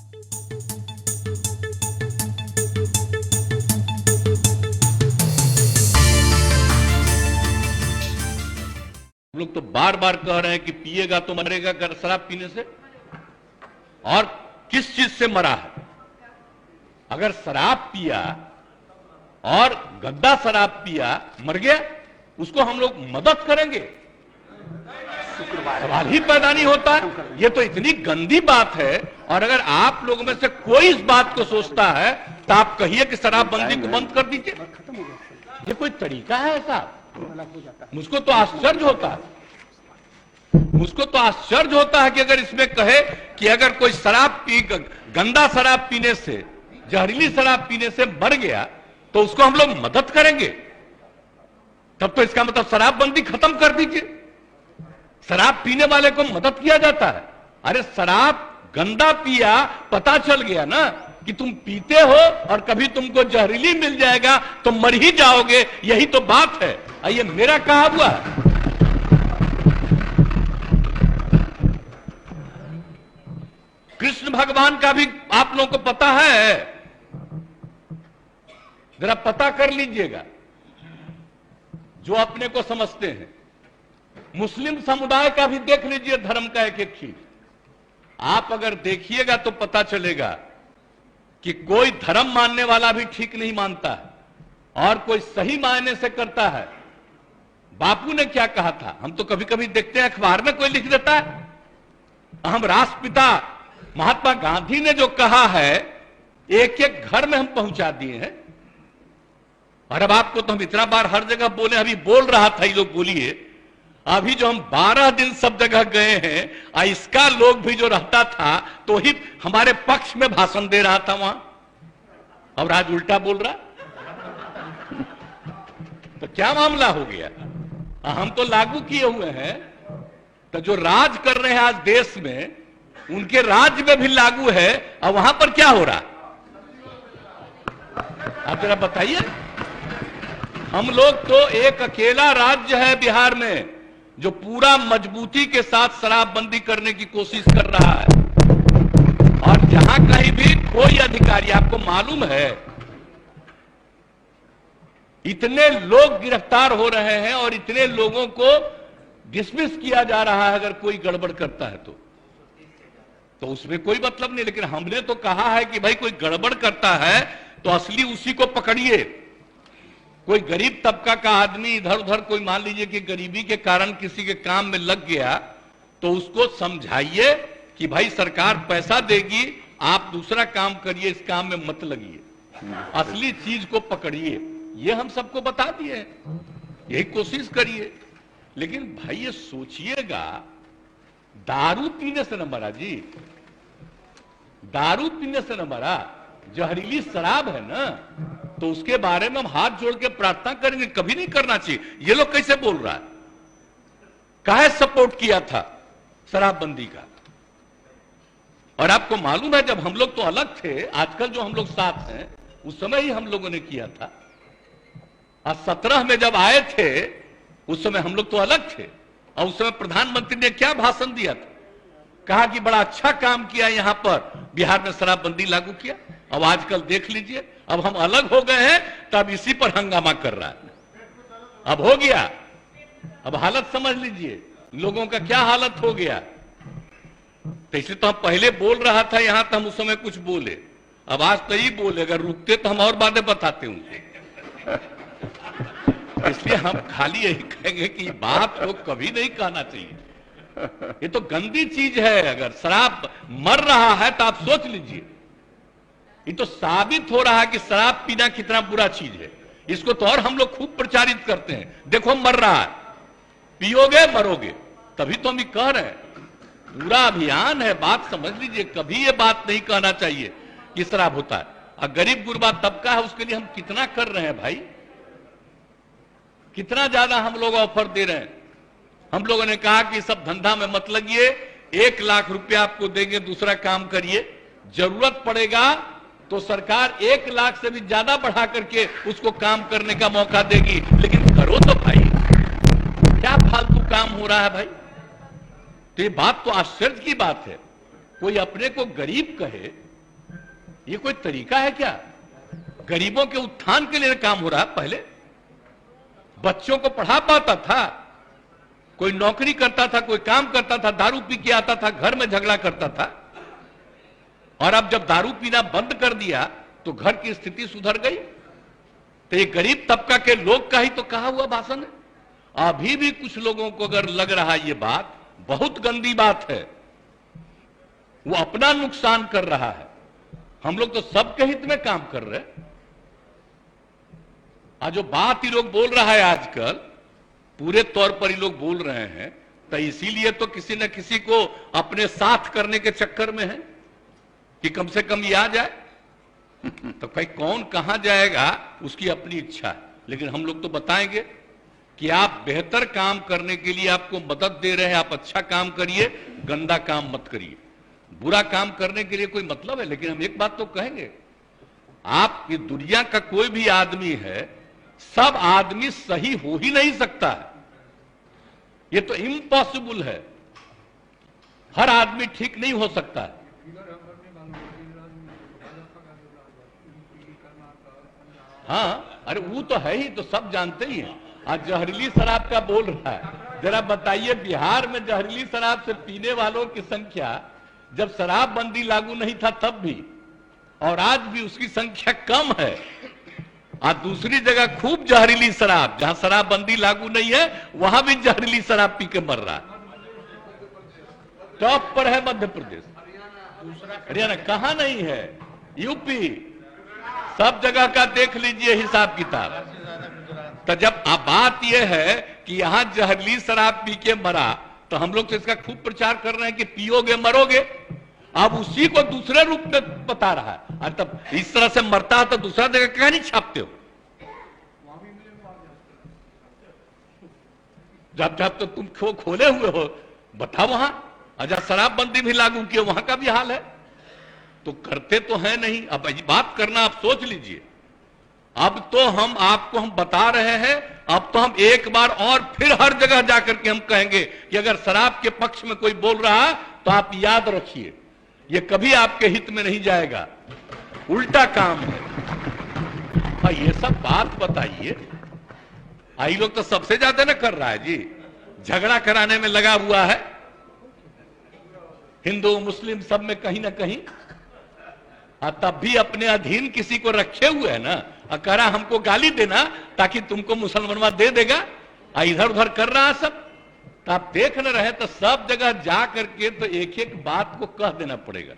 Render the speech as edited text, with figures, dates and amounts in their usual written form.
लोग तो बार बार कह रहे हैं कि पिएगा तो मरेगा अगर शराब पीने से। और किस चीज से मरा है? अगर शराब पिया और गंदा शराब पिया, मर गया, उसको हम लोग मदद करेंगे? सवाल ही पैदा नहीं होता। ये तो इतनी गंदी बात है। और अगर आप लोगों में से कोई इस बात को सोचता है तो आप कहिए कि शराबबंदी को बंद कर दीजिए। ये कोई तरीका है ऐसा? मुझको तो आश्चर्य होता है, मुझको तो आश्चर्य होता है कि अगर इसमें कहे कि अगर कोई गंदा शराब पीने से, जहरीली शराब पीने से मर गया तो उसको हम लोग मदद करेंगे, तब तो इसका मतलब शराबबंदी खत्म कर दीजिए। शराब पीने वाले को मदद किया जाता है। अरे शराब गंदा पिया, पता चल गया ना कि तुम पीते हो और कभी तुमको जहरीली मिल जाएगा तो मर ही जाओगे, यही तो बात है। ये मेरा कहा हुआ है। कृष्ण भगवान का भी आप लोगों को पता है, जरा पता कर लीजिएगा जो अपने को समझते हैं। मुस्लिम समुदाय का भी देख लीजिए, धर्म का एक एक चीज आप अगर देखिएगा तो पता चलेगा कि कोई धर्म मानने वाला भी ठीक नहीं मानता है और कोई सही मायने से करता है। बापू ने क्या कहा था, हम तो कभी कभी देखते हैं अखबार में कोई लिख देता है। हम राष्ट्रपिता महात्मा गांधी ने जो कहा है, एक एक घर में हम पहुंचा दिए हैं। और अब आपको तो हम इतना बार हर जगह बोले, अभी बोल रहा था, ये लोग बोलिए, अभी जो हम 12 दिन सब जगह गए हैं, इसका लोग भी जो रहता था तो ही हमारे पक्ष में भाषण दे रहा था वहां, और आज उल्टा बोल रहा। तो क्या मामला हो गया? हम तो लागू किए हुए हैं, तो जो राज कर रहे हैं आज देश में, उनके राज्य में भी लागू है, और वहां पर क्या हो रहा? आप जरा बताइए। हम लोग तो एक अकेला राज्य है बिहार में जो पूरा मजबूती के साथ शराबबंदी करने की कोशिश कर रहा है। और जहां कहीं भी कोई अधिकारी, आपको मालूम है इतने लोग गिरफ्तार हो रहे हैं और इतने लोगों को डिसमिस किया जा रहा है अगर कोई गड़बड़ करता है तो उसमें कोई मतलब नहीं। लेकिन हमने तो कहा है कि भाई कोई गड़बड़ करता है तो असली उसी को पकड़िए। कोई गरीब तबका का आदमी इधर उधर, कोई मान लीजिए कि गरीबी के कारण किसी के काम में लग गया, तो उसको समझाइए कि भाई सरकार पैसा देगी, आप दूसरा काम करिए, इस काम में मत लगिए, असली चीज को पकड़िए। ये हम सबको बता दिए, यही कोशिश करिए। लेकिन भाई ये सोचिएगा, दारू पीने से न मरा जी, दारू पीने से न मरा, जहरीली शराब है ना, तो उसके बारे में हम हाथ जोड़ के प्रार्थना करेंगे। कभी नहीं करना चाहिए। ये लोग कैसे बोल रहा है? काहे सपोर्ट किया था शराबबंदी का? और आपको मालूम है जब हम लोग तो अलग थे, आजकल जो हम लोग साथ हैं, उस समय ही हम लोगों ने किया था। और 17 में जब आए थे उस समय हम लोग तो अलग थे, और उस समय प्रधानमंत्री ने क्या भाषण दिया था? कहा कि बड़ा अच्छा काम किया, यहां पर बिहार में शराबबंदी लागू किया। अब आजकल देख लीजिए, अब हम अलग हो गए हैं तब इसी पर हंगामा कर रहा है। अब हो गया, अब हालत समझ लीजिए लोगों का क्या हालत हो गया। तो इसलिए तो हम पहले बोल रहा था यहां, तो हम उस समय कुछ बोले, अब आज तो ही बोले, अगर रुकते तो हम और बातें बताते उनसे। इसलिए हम खाली यही कहेंगे कि बात को कभी नहीं कहना चाहिए। ये तो गंदी चीज है। अगर शराब मर रहा है तो आप सोच लीजिए, ये तो साबित हो रहा है कि शराब पीना कितना बुरा चीज है। इसको तो और हम लोग खूब प्रचारित करते हैं, देखो मर रहा है, पियोगे मरोगे। तभी तो हम ये कह रहे हैं, पूरा अभियान है। बात समझ लीजिए, कभी ये बात नहीं कहना चाहिए कि शराब होता है। और गरीब गुरबा तबका है, उसके लिए हम कितना कर रहे हैं भाई, कितना ज्यादा हम लोग ऑफर दे रहे हैं। हम लोगों ने कहा कि सब धंधा में मत लगिए, 1 लाख रुपया आपको देंगे, दूसरा काम करिए, जरूरत पड़ेगा तो सरकार 1 लाख से भी ज्यादा बढ़ा करके उसको काम करने का मौका देगी। लेकिन करो तो भाई, क्या फालतू काम हो रहा है भाई। तो ये बात तो आश्चर्य की बात है, कोई अपने को गरीब कहे ये कोई तरीका है क्या? गरीबों के उत्थान के लिए काम हो रहा है। पहले बच्चों को पढ़ा पाता था, कोई नौकरी करता था, कोई काम करता था, दारू पी के आता था, घर में झगड़ा करता था। और अब जब दारू पीना बंद कर दिया तो घर की स्थिति सुधर गई। तो ये गरीब तबका के लोग का ही तो कहा हुआ भाषण है। अभी भी कुछ लोगों को अगर लग रहा है ये बात बहुत गंदी बात है, वो अपना नुकसान कर रहा है। हम लोग तो सबके हित में काम कर रहे हैं। आज जो बात ही लोग बोल रहा है आजकल, पूरे तौर पर ही लोग बोल रहे हैं, तो इसीलिए तो किसी न किसी को अपने साथ करने के चक्कर में है कि कम से कम ये आ जाए। तो कहीं कौन कहां जाएगा उसकी अपनी इच्छा है, लेकिन हम लोग तो बताएंगे कि आप बेहतर काम करने के लिए आपको मदद दे रहे हैं, आप अच्छा काम करिए, गंदा काम मत करिए। बुरा काम करने के लिए कोई मतलब है? लेकिन हम एक बात तो कहेंगे, आप ये दुनिया का कोई भी आदमी है, सब आदमी सही हो ही नहीं सकता है। ये तो इम्पॉसिबल है, हर आदमी ठीक नहीं हो सकता है। हाँ, अरे वो तो है ही, तो सब जानते ही हैं। आज जहरीली शराब का बोल रहा है, जरा बताइए बिहार में जहरीली शराब से पीने वालों की संख्या जब शराबबंदी लागू नहीं था तब भी, और आज भी उसकी संख्या कम है। आज दूसरी जगह खूब जहरीली शराब, जहां शराबबंदी लागू नहीं है वहां भी जहरीली शराब पी के मर रहा है। टॉप पर है मध्य प्रदेश, हरियाणा कहां नहीं है, यूपी, सब जगह का देख लीजिए हिसाब किताब। तो जब अब बात यह है कि यहां जहरीली शराब पी के मरा, तो हम लोग तो इसका खूब प्रचार कर रहे हैं कि पियोगे मरोगे। अब उसी को दूसरे रूप में बता रहा है। और तब इस तरह से मरता है तो दूसरा जगह क्या नहीं छापते हो? जब जब तो तुम खोले हुए हो, बताओ वहां अगर शराबबंदी भी लागू किया वहां का भी हाल है। तो करते तो है नहीं। अब बात करना आप सोच लीजिए। अब तो हम आपको हम बता रहे हैं, अब तो हम एक बार और फिर हर जगह जाकर के हम कहेंगे कि अगर शराब के पक्ष में कोई बोल रहा है तो आप याद रखिए, ये कभी आपके हित में नहीं जाएगा, उल्टा काम है। हाँ, ये सब बात बताइए। आई लोग तो सबसे ज्यादा ना कर रहा है जी, झगड़ा कराने में लगा हुआ है, हिंदू मुस्लिम सब में कहीं ना कहीं। तब भी अपने अधीन किसी को रखे हुए है ना, करा हमको गाली देना ताकि तुमको मुसलमानवा दे देगा, इधर उधर कर रहा है सब। तो आप देख न रहे तो सब जगह जा करके तो एक एक बात को कह देना पड़ेगा।